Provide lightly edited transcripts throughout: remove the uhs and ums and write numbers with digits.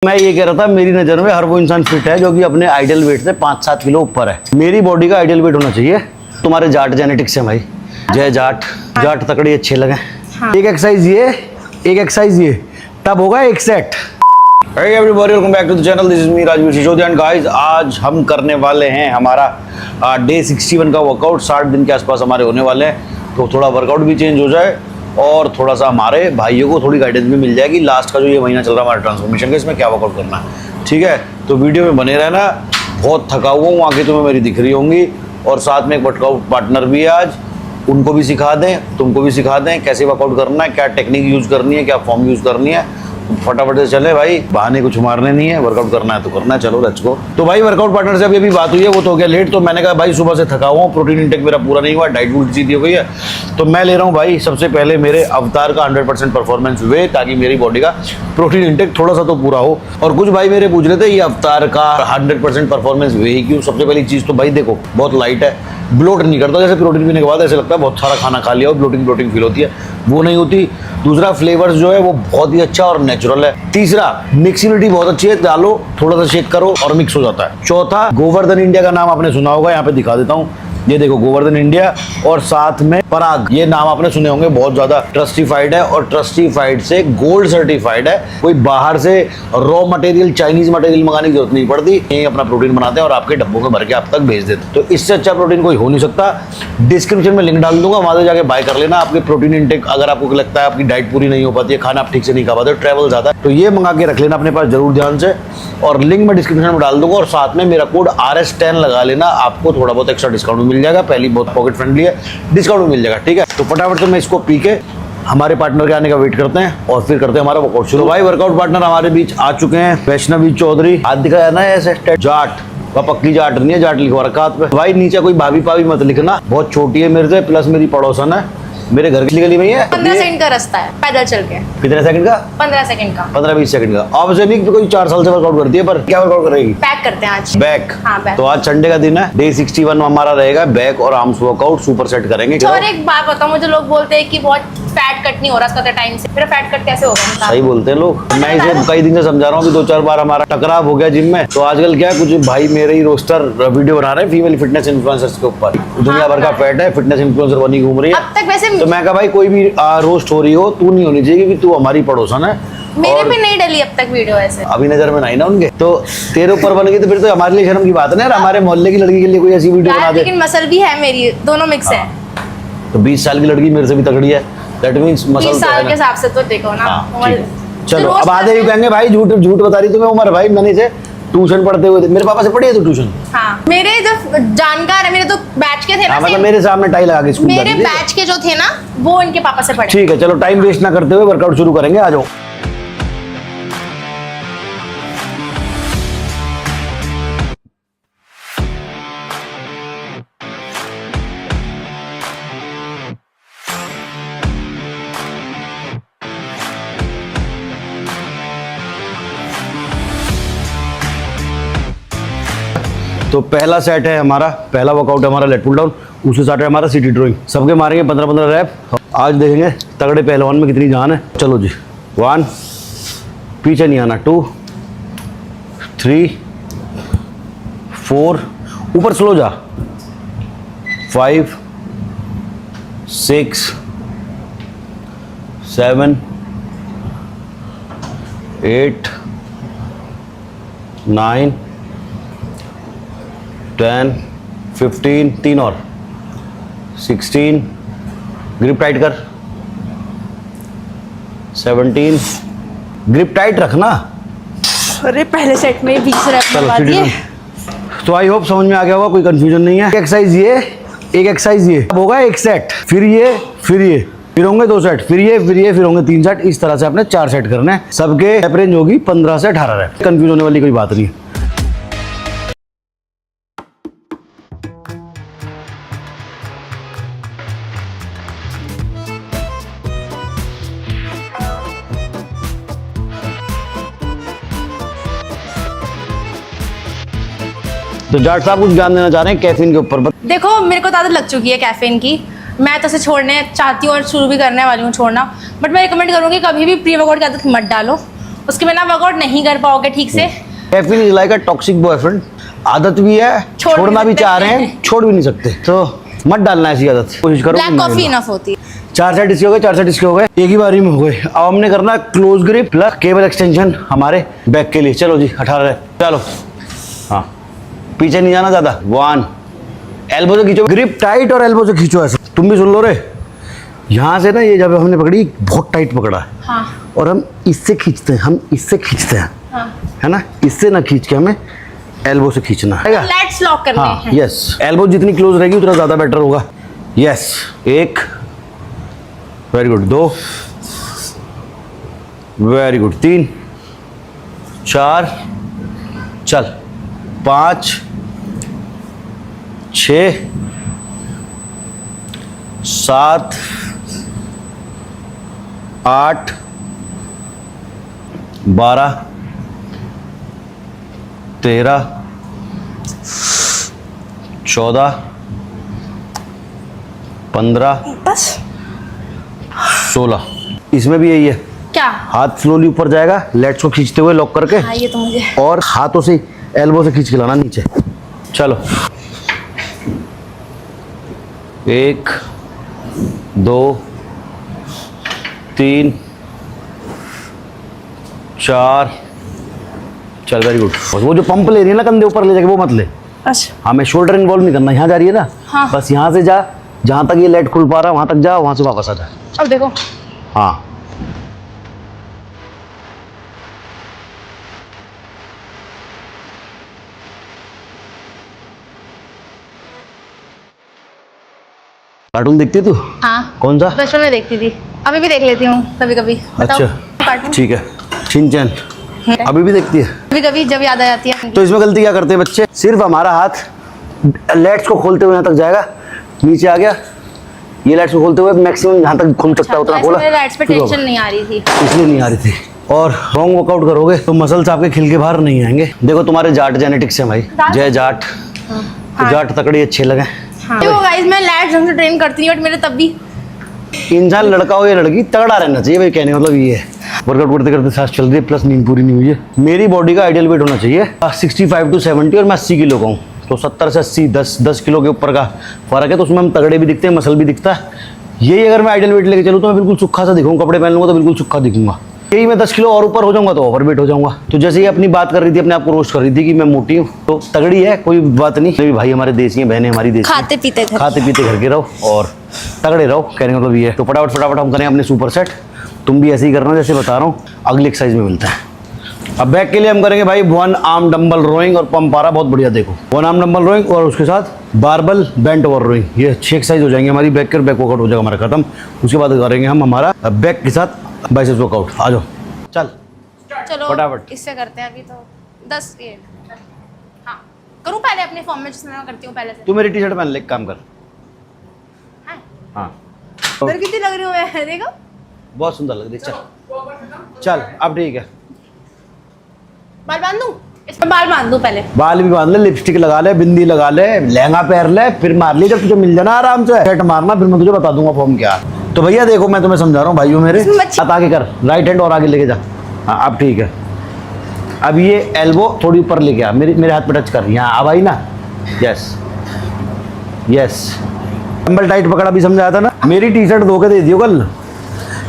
मैं ये कह रहा था, मेरी नज़र में हर वो इंसान फिट है जो कि अपने आइडियल वेट से 5-7 किलो ऊपर है। मेरी बॉडी का आइडियल वेट होना चाहिए। तुम्हारे जाट जेनेटिक्स है भाई, जय जाट। जाट तकड़ी अच्छे लगे। हाँ। एक एक्सरसाइज ये, एक एक्सरसाइज ये, तब होगा एक set. Hey everybody, welcome back to the channel. This is me Rajveer Sisodia and guys, आज हम करने वाले हैं हमारा डे 61 का वर्कआउट। 60 दिन के आसपास हमारे होने वाले हैं, तो थोड़ा वर्कआउट भी चेंज हो जाए और थोड़ा सा हमारे भाइयों को थोड़ी गाइडेंस भी मिल जाएगी। लास्ट का जो ये महीना चल रहा है हमारा ट्रांसफॉर्मेशन का, इसमें क्या वर्कआउट करना है, ठीक है। तो वीडियो में बने रहना। बहुत थका हुआ हूँ, आगे तुम्हें मेरी दिख रही होंगी, और साथ में एक वर्कआउट पार्टनर भी है आज। उनको भी सिखा दें, तुमको भी सिखा दें कैसे वर्कआउट करना है, क्या टेक्निक यूज़ करनी है, क्या फॉर्म यूज़ करनी है। फटाफट से चले भाई, बहाने कुछ मारने नहीं है, वर्कआउट करना है तो करना है। चलो लेट्स गो। तो भाई वर्कआउट पार्टनर से अभी बात हुई है, वो तो हो गया लेट। तो मैंने कहा भाई सुबह से थका हुआ हूँ, प्रोटीन इंटेक मेरा पूरा नहीं हुआ, डाइट वूट सीधी हो गई है, तो मैं ले रहा हूँ भाई सबसे पहले मेरे अवतार का 100% परफॉर्मेंस वे, ताकि मेरी बॉडी का प्रोटीन इंटेक थोड़ा सा तो पूरा हो। और कुछ भाई मेरे पूछ रहे थे ये अवतार का 100% परफॉर्मेंस वे ही क्यों। सबसे पहली चीज़ तो भाई देखो, बहुत लाइट है, ब्लोट नहीं करता। जैसे प्रोटीन पीने के बाद ऐसे लगता है बहुत सारा खाना खा लिया और ब्लोटिंग फील होती है, वो नहीं होती। दूसरा, फ्लेवर्स जो है वो बहुत ही अच्छा और नेचुरल है। तीसरा, मिक्सिबिलिटी बहुत अच्छी है, डालो थोड़ा सा शेक करो और मिक्स हो जाता है। चौथा, गोवर्धन इंडिया का नाम आपने सुना होगा, यहाँ पे दिखा देता हूँ, ये देखो गोवर्धन इंडिया, और साथ में पराग, ये नाम आपने सुने होंगे, बहुत ज्यादा ट्रस्टिफाइड है और ट्रस्टिफाइड से गोल्ड सर्टिफाइड है। कोई बाहर से रॉ मटेरियल, चाइनीज मटेरियल मंगाने की जरूरत नहीं पड़ती, यही अपना प्रोटीन बनाते हैं और आपके डब्बों में भर के आप तक भेज देते हैं। तो इससे अच्छा प्रोटीन कोई हो नहीं सकता। डिस्क्रिप्शन में लिंक डाल दूंगा, वहां से जाके बाय कर लेना। आपके प्रोटीन इंटेक, अगर आपको लगता है आपकी डाइट पूरी नहीं हो पाती है, खाना आप ठीक से नहीं खा पाते, ट्रैवल ज्यादा, तो ये मंगा के रख लेना अपने पास जरूर ध्यान से, और लिंक मैं डिस्क्रिप्शन में डाल दूंगा। और साथ में मेरा कोड RS10 लगा लेना, आपको थोड़ा बहुत एक्स्ट्रा डिस्काउंट मिल जाएगा। पहली बहुत पॉकेट फ्रेंडली है, डिस्काउंट मिल जाएगा, ठीक है। तो फटाफट से मैं इसको पी के हमारे पार्टनर के आने का वेट करते हैं और फिर करते हैं हमारा वर्कआउट शुरू। भाई वर्कआउट पार्टनर हमारे बीच आ चुके हैं, वैष्णवी चौधरी। हाथ दिखाया ना ऐसे, जाट वह पक्की जाट नहीं है, जाट लिखवा रखा हाथ पे। भाई नीचे कोई भाभी पाभी मत लिखना, बहुत छोटी है मेरे से, प्लस मेरी पड़ोसन है, मेरे घर की गली में ही है। 15 सेकंड का रास्ता है पैदल चल के। कितने सेकंड का? 15 सेकंड का। 15-20 सेकंड का। अब से नहीं कोई 4 साल से वर्कआउट करती है, पर क्या वर्कआउट करेगी? बैक करते हैं आज। बैक। हाँ, बैक। तो आज संडे का दिन है, डे 61 हमारा रहेगा बैक और आर्म्स वर्कआउट, सुपर सेट करेंगे। और एक बात बताओ, मुझे लोग बोलते हैं कि बहुत फैट कट नहीं हो रहा था टाइम से, फिर फैट कट कैसे होगा? सही बोलते हैं लोग। मैं इसे कई दिन से समझा रहा हूँ कि 2-4 बार हमारा टकराव हो गया जिम में। तो आजकल क्या, कुछ भाई मेरे ही रोस्टर वीडियो बना रहे हैं फीमेल फिटनेस इन्फ्लुएंसर्स के ऊपर। दुनिया भर का फैट है, फिटनेस इन्फ्लुएंसर बनी घूम रही है अब तक। वैसे तो मैं कहा भाई कोई भी रोस्ट हो रही हो, तू नहीं होनी चाहिए, क्योंकि तू हमारी पड़ोसन है। मेरे पे नहीं डली अब तक वीडियो ऐसे, अभी नजर में नहीं ना उनके, तो तेरे ऊपर बन गई तो फिर तो हमारे लिए शर्म की बात है ना यार। हमारे मोहल्ले की लड़की के लिए कोई ऐसी वीडियो बना दे। लेकिन मसल भी है मेरी, दोनों मिक्स है। तो 20 साल की लड़की मेरे से भी तगड़ी है, दैट मींस मसल 20 साल के हिसाब से तो देखो ना। चलो अब आधे ही कहेंगे भाई झूठ बता रही तुम्हें उम्र। भाई मैंने इसे ट्यूशन पढ़ते हुए, मेरे पापा से पढ़ी है तो ट्यूशन। हाँ, मेरे जो जानकार है, मेरे तो बैच के थे ना, मतलब मेरे सामने टाई लगा के स्कूल मेरे बैच के जो थे ना, वो इनके पापा से पढ़े। ठीक है, चलो टाइम वेस्ट ना करते हुए वर्कआउट शुरू करेंगे, आ जाओ। तो पहला सेट है हमारा, पहला वर्कआउट है हमारा लेट पुल डाउन, उसके साथ है हमारा सिटी ड्राइंग। सबके मारेंगे 15-15 रैप। आज देखेंगे तगड़े पहलवान में कितनी जान है। चलो जी, 1, पीछे नहीं आना, 2, 3, 4, ऊपर स्लो जा, 5, 6, 7, 8, 9, 10, 15, 3 और 16, ग्रिप टाइट कर, 17, ग्रिप टाइट रखना। अरे पहले सेट में 20 रैप लगा दिए। तो आई होप समझ में आ गया होगा, कोई कंफ्यूजन नहीं है। एक एक्सरसाइज ये, एक एक्सरसाइज ये, अब होगा एक सेट, फिर ये, फिर ये, फिर होंगे 2 सेट, फिर ये, फिर ये, फिर होंगे 3 सेट। इस तरह से आपने 4 सेट करने हैं। सबके रैप रेंज होगी 15 से 18 रैप। कंफ्यूज होने वाली कोई बात नहीं है। तो जाट साहब कुछ ज्ञान देना चाह रहे हैं कैफीन के ऊपर? देखो, मेरे को तो आदत लग चुकी है कैफीन की, मैं तो इसे छोड़ने चाहती हूँ और शुरू भी करने वाली हूँ छोड़ना। बट मैं रिकमेंड करूँगी कभी भी प्री वर्कआउट की आदत मत डालो। उसके बिना वर्कआउट नहीं कर पाओगे ठीक से। Caffeine is like a toxic boyfriend. आदत भी है, छोड़ भी छोड़ना भी सकते चाह रहे हैं, हैं। छोड़ भी नहीं सकते, तो मत डालना ऐसी आदत। कोशिश करो। ब्लैक कॉफी इनफ होती है। 4 सेट इसके हो गए, 4 सेट इसके हो गए, एक ही बारी में हो गए। अब हमने करना close grip plus cable extension हमारे बैक के लिए। चलो जी 18 चलो। हाँ पीछे नहीं जाना ज्यादा। 1 एल्बो से खींचो, ग्रिप टाइट और एल्बो से खींचो ऐसे। तुम भी सुन लो रे, यहाँ से ना ये जब हमने पकड़ी बहुत टाइट पकड़ा है, हाँ और हम इससे खींचते हैं, हम इससे खींचते हैं, हाँ। है ना, इससे ना खींच के हमें एल्बो से खींचना है। लेट्स लॉक करने हाँ हैं। यस, एल्बो जितनी क्लोज रहेगी उतना ज्यादा बेटर होगा। Yes 1 very good, 2 very good, 3 4 चल 5 6 7 8 12 13 14 15 बस 16। इसमें भी यही है, क्या? हाथ स्लोली ऊपर जाएगा, लेट्स को खींचते हुए लॉक करके, हाँ ये तो मुझे और हाथों से एल्बो से खींच के लाना नीचे। चलो 1 2 3 4 चल वेरी गुड। वो जो पंप ले रही है ना कंधे ऊपर ले जाके, वो मत ले। अच्छा हमें शोल्डर इन्वॉल्व नहीं करना। यहाँ जा रही है ना, हाँ। बस यहाँ से जा, जहाँ तक ये लेट खुल पा रहा है वहाँ तक जा, वहाँ से वापस आ जा। अब देखो हाँ कार्टून देखती है तू? हाँ कौन सा? बचपन में देखती थी, अभी भी देख लेती हूँ कभी कभी। अच्छा कार्टून ठीक है, शिनचैन अभी भी देखती है? कभी कभी जब याद आ जाती है। तो इसमें गलती क्या करते हैं बच्चे, सिर्फ हमारा हाथ लेट्स को खोलते हुए यहाँ तक जाएगा, नीचे आ गया, ये लेट्स को खोलते हुए मैक्सिमम जहाँ तक खुल सकता है उतना खोला। मेरे लेट्स पे फिर टेंशन नहीं आ रही थी। इसलिए नहीं आ रही थी। और रॉन्ग वर्कआउट करोगे तो मसल्स आपके खिल के बाहर नहीं आएंगे। देखो तुम्हारे जाट जेनेटिक्स है भाई, जय जाट, तो जाट तकड़ी अच्छे लगे। हाँ। देखो गाइस मैं लेट्स ढंग से ट्रेन करती हूँ बट मेरे तब भी इंसान लड़का हो या लड़की तगड़ा रहना चाहिए भाई, कहने का मतलब ये है। वर्कआउट करते करते सांस चल रही है, प्लस नींद पूरी नहीं हुई है। मेरी बॉडी का आइडियल वेट होना चाहिए 65 to 70, और मैं 80 किलो का हूँ, तो 70 से 80 10 किलो के ऊपर का फर्क है, तो उसमें हम तगड़े भी दिखते हैं, मसल भी दिखता है। यही अगर मैं आइडियल वेट लेके चलूँ तो मैं बिल्कुल सूखा सा दिखूंगा, कपड़े पहन लूंगा तो बिल्कुल सूखा दिखूंगा। यही मैं 10 किलो और ऊपर हो जाऊंगा तो ओवर वेट हो जाऊंगा। तो जैसे ही अपनी बात कर रही थी, अपने आप को रोस्ट कर रही थी कि मैं मोटी हूँ, तो तगड़ी है कोई बात नहीं। मेरे भाई हमारे देसी हैं, बहनें हमारी देसी हैं। खाते पीते घर खाते पीते घर के रहो और तगड़े रहो, कहने का मतलब ये है। तो फटाफट फटाफट हम करें अपने सुपर सेट। तुम भी ऐसे ही करना जैसे बता रहा हूँ। अगली एक्सरसाइज में मिलता है। अब बैक के लिए हम करेंगे भाई 1 आर्म डंबल रोइंग और पंप आ रहा बहुत बढ़िया। देखो 1 आर्म डंबल रोइंग और उसके साथ बारबल बेंट ओवर रोइंग, ये 6 एक्सरसाइज हो जाएंगे हमारी बैक के, और बैक वर्कआउट हो जाएगा हमारा खत्म। उसके बाद करेंगे हम हमारा बैक के साथ बाइसेप्स वर्कआउट। आ जाओ चल चलो फटाफट। इससे करते हैं। अभी तो 10 ये हाँ करूँ पहले अपने फॉर्म में जिसमें मैं करती हूँ पहले से। तू मेरी टी शर्ट पहन ले, एक काम कर। हाँ हाँ इधर कितनी लग रही हूँ मैं, देखो बहुत सुंदर लग रही है। चल चल अब ठीक है। बाल बांध दूँ, इसमें बाल बांध दूँ पहले। बाल भी बांध ले, लिपस्टिक लगा ले, बिंदी लगा ले, लहंगा पहन ले, फिर मार ली। जब तुझे मिल जाना आराम से सेट मारना, फिर मैं तुझे बता दूंगा फॉर्म क्या है। तो भैया देखो मैं तुम्हें समझा रहा हूँ भाइयों मेरे, इसमें मच्छी- हाथ आगे कर, राइट हैंड और आगे लेके जा। हाँ अब ठीक है। अब ये एल्बो थोड़ी ऊपर लेके आ, मेरे हाथ पे टच कर, यहाँ अब आई ना। यस यस, डंबल टाइट पकड़ा, अभी समझाया था ना। मेरी टी शर्ट धो के दे दियो कल,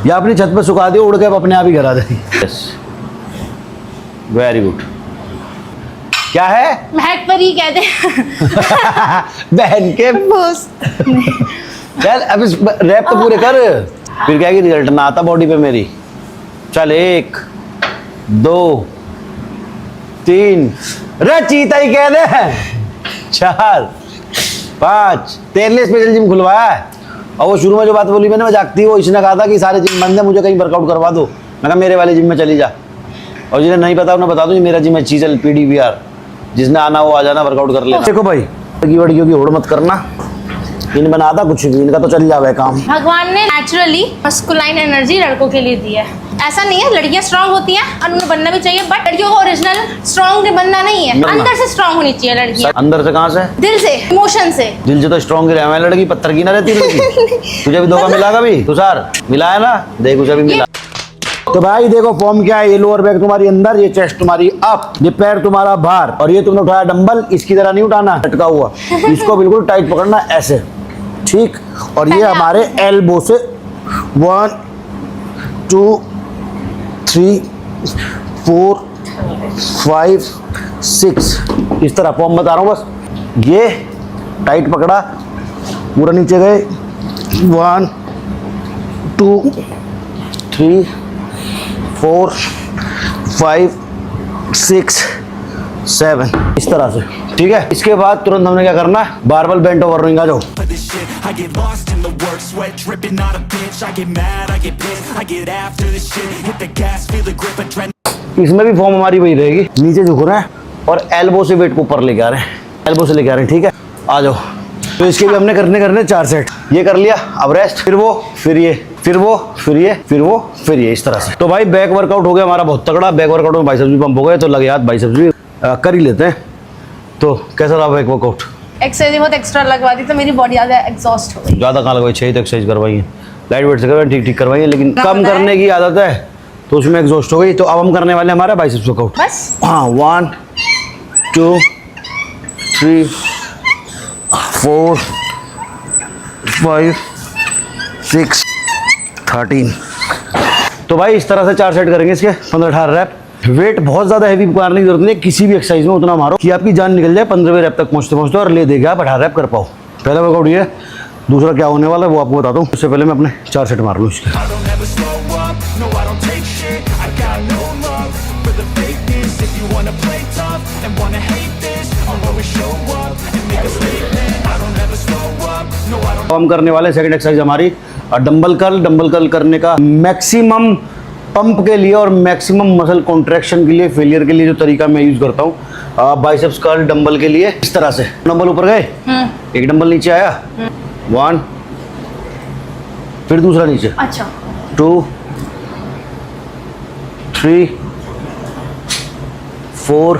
या अपनी छत पे सुखा दियो, उड़ के अपने आप ही घर आ जाएगी। Yes very good. क्या है? महक परी कहते हैं। बहन के बॉस चल अब इस रैप तो पूरे कर, फिर क्या कि रिजल्ट ना आता बॉडी पे मेरी। चल 1 2 3 चीता ही कह दे। 4 5 तेरे लिए स्पेशल जिम खुलवाया है। और वो शुरू में जो बात बोली मैंने मजाक थी, वो इसने कहा था कि सारे जिम बंद है, मुझे कहीं वर्कआउट करवा दो। मैं कहा मेरे वाले जिम में चली जा। और जिन्हें नहीं पता उन्हें बता दो, मेरा जिम है चीजल PDVR, जिसने आना वो आ जाना, वर्कआउट कर लेना। देखो भाई लड़की वड़कियों की होड़ मत करना, इन बनाता कुछ भी, इनका तो चल जावे काम। भगवान ने नेचुरली मस्कुलाइन एनर्जी लड़कों के लिए दी है। ऐसा नहीं है लड़कियां स्ट्रांग होती हैं और उन्हें बनना भी चाहिए, बट लड़कियों को ओरिजिनल स्ट्रांग बनना नहीं है, बनना। अंदर से स्ट्रांग होनी चाहिए लड़कियां। अंदर से कहाँ से? दिल से, इमोशन से। दिल से तो स्ट्रॉन्ग ही रहा है लड़की, पत्थर की ना रहती लड़की। तुझे भी धोखा मिला कभी? तुषार मिला है ना, देख उसे भी मिला। तो भाई देखो फॉर्म क्या है, ये लोअर बैक तुम्हारी अंदर, ये चेस्ट तुम्हारी अप, ये पैर तुम्हारा बाहर, और ये तुमने उठाया डंबल, इसकी तरह नहीं उठाना लटका हुआ, इसको बिल्कुल टाइट पकड़ना ऐसे, ठीक। और ये हमारे एल्बो से 1 2 3 4 5 6 इस तरह फॉर्म बता रहा हूँ बस। ये टाइट पकड़ा, पूरा नीचे गए, 1 2 3 4 5 6 7 इस तरह से, ठीक है। इसके बाद तुरंत हमने क्या करना है, बारबल बेंट ओवर रोइंग आ जाओ। I get lost in the work, sweat dripping, not a bitch. I get mad, I get pissed, I get after this shit. Hit the gas, feel the grip, adrenaline. इसमें भी form हमारी वही रहेगी, नीचे झुक रहे हैं और एल्बो से वेट को ऊपर लेके आ रहे हैं, एल्बो से लेके आ रहे हैं, ठीक है। आ जाओ। तो इसके भी हमने करने 4 सेट, ये कर लिया, अब रेस्ट, फिर वो, फिर ये, फिर वो, फिर ये, फिर वो, फिर ये, इस तरह से। तो भाई बैक वर्कआउट हो गया हमारा बहुत तगड़ा, बैक वर्कआउट में बाइसेप्स भी पंप हो गए, तो लगे हाथ बाइसेप्स भी कर ही लेते हैं। तो कैसा रहा बैक वर्कआउट? एक्सरसाइज बहुत एक्स्ट्रा लगवा दी तो मेरी बॉडी ज़्यादा एग्जॉस्ट हो गई। ज़्यादा कहाँ लगवाई, 6 एक्सरसाइज करवाई है, लाइट वेट से करवाई, ठीक ठीक करवाई है, लेकिन क्या कम पता है? करने की आदत है तो उसमें एग्जॉस्ट हो गई। तो अब हम करने वाले हमारा बाइसेप्स वर्कआउट बस हाँ। 1 2 3 4 5 6 13। तो भाई इस तरह से 4 सेट करेंगे इसके, 15-18 रैप। वेट बहुत ज़्यादा हैवी मारने की जरूरत नहीं है, किसी भी एक्सरसाइज में उतना मारो कि आपकी जान निकल जाए 15वें रैप तक पहुँचते और ले देगा आप 18 रैप कर पाओ। पहला वर्कआउट ये है, दूसरा क्या होने वाला है वो आपको बताता हूँ। उससे पहले मैं अपने 4 सेट मार लूँ इसके। I don't ever slow up, no I don't take shit. I got no love for the fakeness. If you wanna play tough and wanna hate this, I'll always show up and make a statement. I don't ever slow up, no I don't. हम करने वाले second exercise हमारी dumbbell curl करने का maximum pump के लिए और maximum muscle contraction के लिए, फेलियर के लिए जो तरीका मैं यूज़ करता हूँ बाइसेप्स कर्ल डंबल के लिए, इस तरह से। डंबल ऊपर गए, एक डंबल नीचे आया, 1 फिर दूसरा नीचे, अच्छा 2 3 4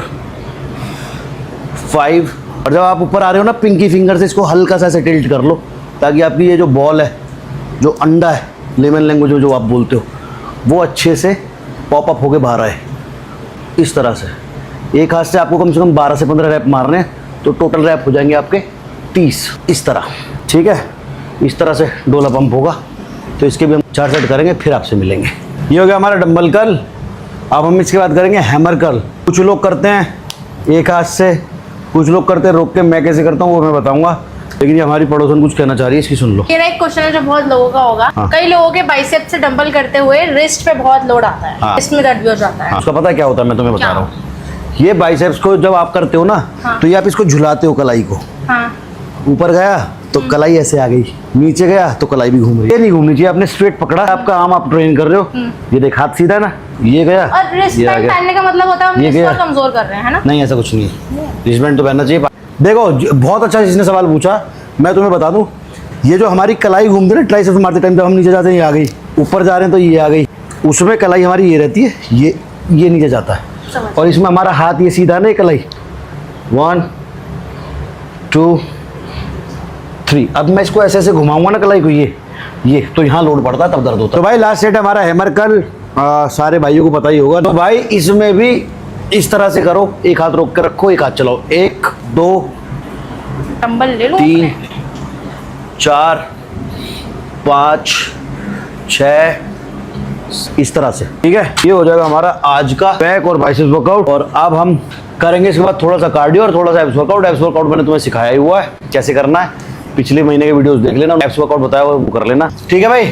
5। और जब आप ऊपर आ रहे हो ना, पिंकी फिंगर से इसको हल्का सा ऐसे टिल्ट कर लो, ताकि आपकी ये जो बॉल है, जो अंडा है लेमन लैंग्वेज में जो आप बोलते हो, वो अच्छे से पॉप अप होके बाहर आए, इस तरह से। एक हाथ से आपको कम से कम 12 से 15 रैप मारने हैं, तो टोटल रैप हो जाएंगे आपके 30, इस तरह, ठीक है। इस तरह से डोला पंप होगा। तो इसके भी हम 4 सेट करेंगे, फिर आपसे मिलेंगे। ये हो गया हमारा डंबल कर्ल। अब हम इसके बाद करेंगे हैमर कर्ल। कुछ लोग करते हैं एक हाथ से, कुछ लोग करते हैं रोक के, मैं कैसे करता हूँ वो मैं बताऊँगा, लेकिन ये हमारी पड़ोसन कुछ कहना चाह रही है, इसकी सुन लो। मेरा एक क्वेश्चन है जो बहुत लोगों का होगा। हाँ। कई लोगों के बाइसेप से डंबल करते हुए रिस्ट पे बहुत लोड आता है, हाँ। रिस्ट में दर्द भी हो जाता है। उसका पता है क्या होता है, मैं तुम्हें बता क्या? रहा हूँ। ये बाइसेप्स को जब आप करते हो ना, हाँ। तो ये आप इसको झुलाते हो कलाई को, हाँ ऊपर गया तो कलाई ऐसे आ गई, नीचे गया तो कलाई भी घूम रही है। ये नहीं घूमनी चाहिए, आपने स्ट्रेट पकड़ा, आपका आर्म आप ट्रेन कर रहे हो, ये देख हाथ सीधा है ना, ये गया, और रिस्ट ये आ बैंड गया। पहनने का मतलब होता है हम ये रिस्ट गया। को कमजोर कर रहे हैं, है ना? नहीं ऐसा कुछ नहीं है, रिस्टबैंड तो पहनना चाहिए। देखो बहुत अच्छा जिसने सवाल पूछा, मैं तुम्हें बता दूं, ये जो हमारी कलाई घूमती है ना ट्राइसेप्स मारते टाइम, जब हम नीचे जाते हैं ये आ गई, ऊपर जा रहे हैं तो ये आ गई, उसमें कलाई हमारी ये रहती है, ये नीचे जाता है, समझ। और इसमें हमारा हाथ ये सीधा है ना, ये कलाई 1 2 3। अब मैं इसको ऐसे ऐसे घुमाऊंगा ना कलाई को, ये तो यहाँ लोड पड़ता है, तब दर्द होता है। तो भाई लास्ट सेट हमारा हैमर कर्ल, सारे भाइयों को पता ही होगा। तो भाई इसमें भी इस तरह से करो, एक हाथ रोक के रखो, एक हाथ चलाओ, 1 2 डंबल ले लो 3 अपने। 4 5 6 इस तरह से, ठीक है। ये हो जाएगा हमारा आज का बैक और बाइसेप्स वर्कआउट। और अब हम करेंगे इसके बाद थोड़ा सा कार्डियो और थोड़ा सा एब्स वर्कआउट। एब्स वर्कआउट मैंने तुम्हें सिखाया ही हुआ है कैसे करना है, पिछले महीने के वीडियोस देख लेना, एब्स वर्कआउट बताया हुआ वो कर लेना, ठीक है भाई।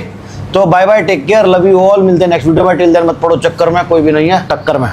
तो bye bye, take care, love you all, मिलते हैं नेक्स्ट वीडियो में। टिल देन मत पड़ो चक्कर में, कोई भी नहीं है टक्कर में।